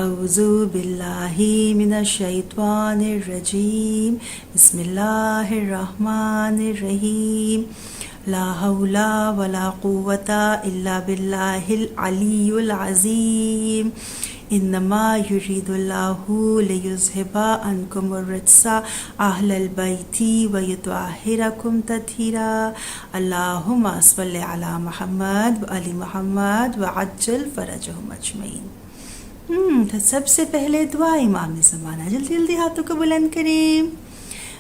اعوذ باللہ من الشیطان الرجیم بسم اللہ الرحمن الرحیم لا حول ولا قوة الا باللہ العلی العظیم انما یرید اللہ لیذہب عنکم الرجس اہل البیت ویطہرکم تطہیرا اللہم صل علی محمد وعلی محمد وعجل فرجہم اجمعین۔ تو سب سے پہلے دعا امام زمانہ، جلدی جلدی ہاتھوں کو بلند کریں۔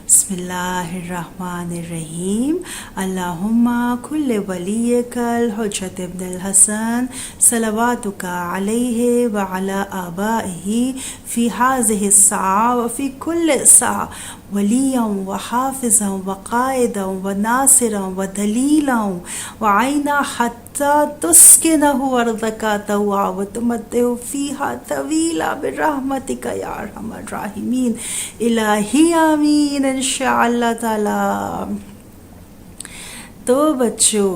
بسم اللہ الرحمن الرحیم اللہم کل ولیک الحجۃ ابن الحسن صلواتک علیہ وعلی آبائہ فی ہذہ الساعة وفی کل ساعة ولیا وحافظا وقائدا وناصرا ودلیلا وعینا حتی تسکنہ ارضک طوعا وتمتعہ فیہا طویلا برحمتک یا ارحم الراحمین الہی آمین انشاءاللہ تعالی۔ تو بچوں،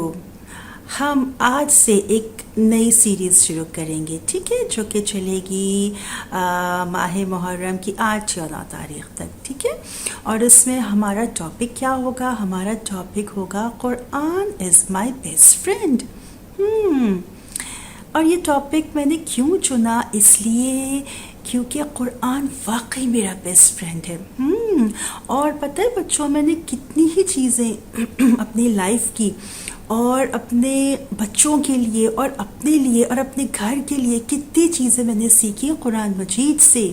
ہم آج سے ایک نئی سیریز شروع کریں گے، ٹھیک ہے، جو کہ چلے گی ماہ محرم کی 8-14 تاریخ تک، ٹھیک ہے۔ اور اس میں ہمارا ٹاپک کیا ہوگا؟ ہمارا ٹاپک ہوگا قرآن از مائی بیسٹ فرینڈ۔ اور یہ ٹاپک میں نے کیوں چنا؟ اس لیے کیونکہ قرآن واقعی میرا بیسٹ فرینڈ ہے۔ اور پتہ ہے بچوں، میں نے کتنی ہی چیزیں اپنی لائف کی اور اپنے بچوں کے لیے اور اپنے لیے اور اپنے گھر کے لیے کتنی چیزیں میں نے سیکھی قرآن مجید سے۔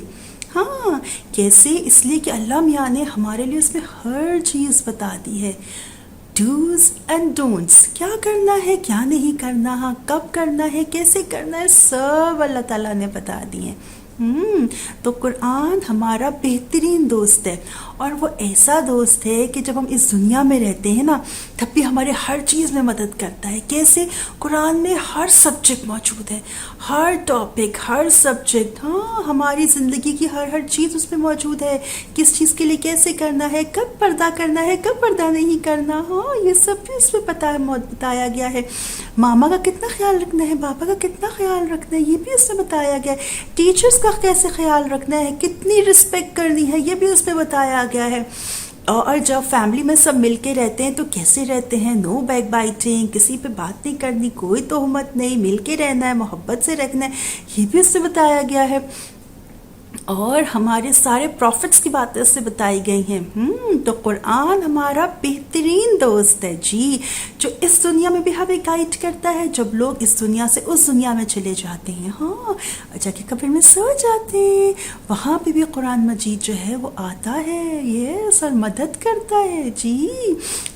ہاں، کیسے؟ اس لیے کہ اللہ میاں نے ہمارے لیے اس میں ہر چیز بتا دی ہے، ڈوز اینڈ ڈونٹس، کیا کرنا ہے کیا نہیں کرنا، ہاں کب کرنا ہے کیسے کرنا ہے، سب اللہ تعالیٰ نے بتا دیے۔ تو قرآن ہمارا بہترین دوست ہے، اور وہ ایسا دوست ہے کہ جب ہم اس دنیا میں رہتے ہیں نا، تب بھی ہمارے ہر چیز میں مدد کرتا ہے۔ کیسے؟ قرآن میں ہر سبجیکٹ موجود ہے، ہر ٹاپک، ہر سبجیکٹ، ہاں ہماری زندگی کی ہر چیز اس میں موجود ہے۔ کس چیز کے لیے کیسے کرنا ہے، کب پردہ کرنا ہے، کب پردہ نہیں کرنا، ہاں یہ سب بھی اس میں بتایا گیا ہے۔ ماما کا کتنا خیال رکھنا ہے، پاپا کا کتنا خیال رکھنا ہے، یہ بھی اس میں بتایا گیا ہے۔ ٹیچرز کا کیسے خیال رکھنا ہے، کتنی رسپیکٹ کرنی ہے، یہ بھی اس میں بتایا گیا ہے۔ اور جب فیملی میں سب مل کے رہتے ہیں تو کیسے رہتے ہیں، نو بیک بائٹنگ، کسی پہ بات نہیں کرنی، کوئی تہمت نہیں، مل کے رہنا ہے، محبت سے رکھنا ہے، یہ بھی اس سے بتایا گیا ہے۔ اور ہمارے سارے پروفٹس کی باتیں اس سے بتائی گئی ہیں۔ تو قرآن ہمارا بہترین دوست ہے جی، جو اس دنیا میں بھی ہمیں گائیڈ کرتا ہے، جب لوگ اس دنیا سے اس دنیا میں چلے جاتے ہیں، ہاں جا کے قبر میں سو جاتے ہیں، وہاں پہ بھی قرآن مجید جو ہے وہ آتا ہے، یہ سر مدد کرتا ہے جی،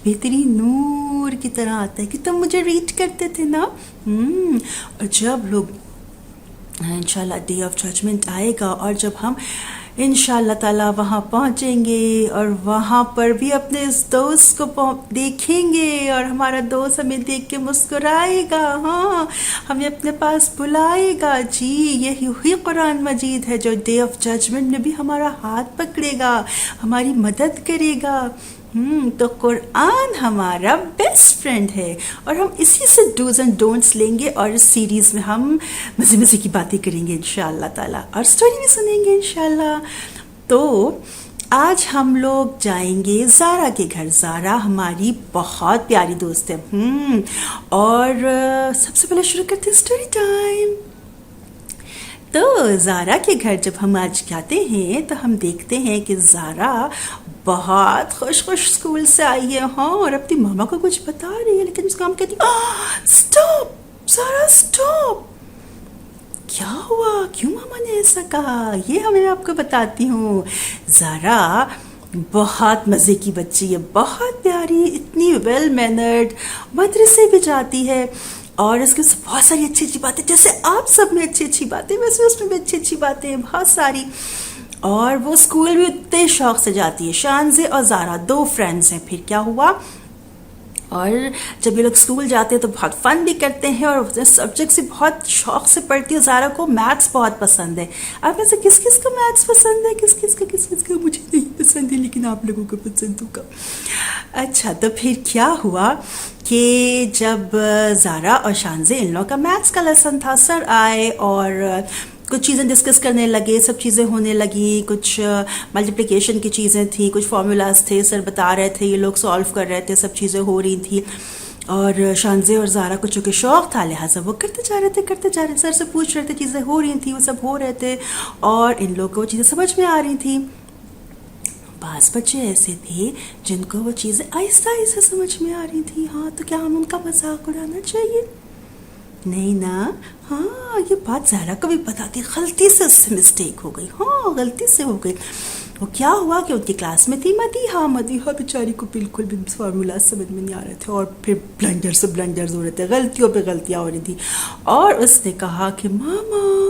بہترین نور کی طرح آتا ہے کہ تم مجھے ریڈ کرتے تھے نا۔ اور جب لوگ انشاءاللہ ڈے آف ججمنٹ آئے گا، اور جب ہم انشاءاللہ تعالیٰ وہاں پہنچیں گے اور وہاں پر بھی اپنے اس دوست کو دیکھیں گے، اور ہمارا دوست ہمیں دیکھ کے مسکرائے گا، ہاں ہمیں اپنے پاس بلائے گا جی، یہی قرآن مجید ہے جو ڈے آف ججمنٹ میں بھی ہمارا ہاتھ پکڑے گا، ہماری مدد کرے گا۔ تو قرآن ہمارا بیسٹ فرینڈ ہے، اور ہم اسی سے ڈوز اینڈ ڈونٹس لیں گے، اور اس سیریز میں ہم مزے کی باتیں کریں گے انشاءاللہ تعالیٰ، اور سٹوری بھی سنیں گے انشاءاللہ۔ تو آج ہم لوگ جائیں گے زارا کے گھر۔ زارا ہماری بہت پیاری دوست ہے، اور سب سے پہلے شروع کرتے ہیں سٹوری ٹائم۔ تو زارا کے گھر جب ہم آج جاتے ہیں تو ہم دیکھتے ہیں کہ زارا بہت خوش اسکول سے آئی ہے، ہاں، اور اپنی ماما کو کچھ بتا رہی ہے، لیکن اس کو ہم کہتی اسٹاپ زارا اسٹاپ، کیا ہوا، کیوں ماما نے ایسا کہا، یہ ہمیں آپ کو بتاتی ہوں۔ زارا بہت مزے کی بچی ہے، بہت پیاری، اتنی ویل مینرڈ، مدرسے بھی جاتی ہے، اور اس کے بہت ساری اچھی باتیں، جیسے آپ سب میں اچھی باتیں، ویسے اس میں بھی اچھی باتیں ہیں بہت ساری۔ اور وہ اسکول بھی اتنے شوق سے جاتی ہے۔ شانزے اور زارا 2 فرینڈز ہیں۔ پھر کیا ہوا، اور جب یہ لوگ اسکول جاتے ہیں تو بہت فن بھی کرتے ہیں، اور سبجیکٹس بھی بہت شوق سے پڑھتی ہے۔ زارا کو میتھس بہت پسند ہے۔ آپ میں سے کس کس کو میتھس پسند ہے؟ کس کس کا مجھے نہیں پسند ہے، لیکن آپ لوگوں کو پسند ہوگا۔ اچھا، تو پھر کیا ہوا کہ جب زارا اور شانزے ان لوگوں کا میتھس کا لیسن تھا، سر آئے اور کچھ چیزیں ڈسکس کرنے لگے، سب چیزیں ہونے لگیں، کچھ ملٹیپلیکیشن کی چیزیں تھیں، کچھ فارمولاز تھے، سر بتا رہے تھے، یہ لوگ سالو کر رہے تھے، سب چیزیں ہو رہی تھیں. اور شانزے اور زارا کو چونکہ شوق تھا لہٰذا وہ کرتے جا رہے تھے، سر سے پوچھ رہے تھے، چیزیں ہو رہی تھیں، وہ سب ہو رہے تھے اور ان لوگوں کو وہ چیزیں سمجھ میں آ رہی تھیں. بعض بچے ایسے تھے جن کو وہ چیزیں آہستہ آہستہ سمجھ میں آ رہی تھیں. ہاں تو کیا ہم ان کا مذاق اڑانا چاہیے؟ نہیں نا. ہاں یہ بات زہرا کو بھی پتا تھی، غلطی سے اس سے مسٹیک ہو گئی. ہاں غلطی سے ہو گئی. وہ کیا ہوا کہ ان کی کلاس میں تھی مدیحہ بیچاری کو بالکل بھی فارمولا سمجھ میں نہیں آ رہے تھے اور پھر بلنڈرز ہو رہے تھے، غلطیوں پہ غلطیاں ہو رہی تھی. اور اس نے کہا کہ ماما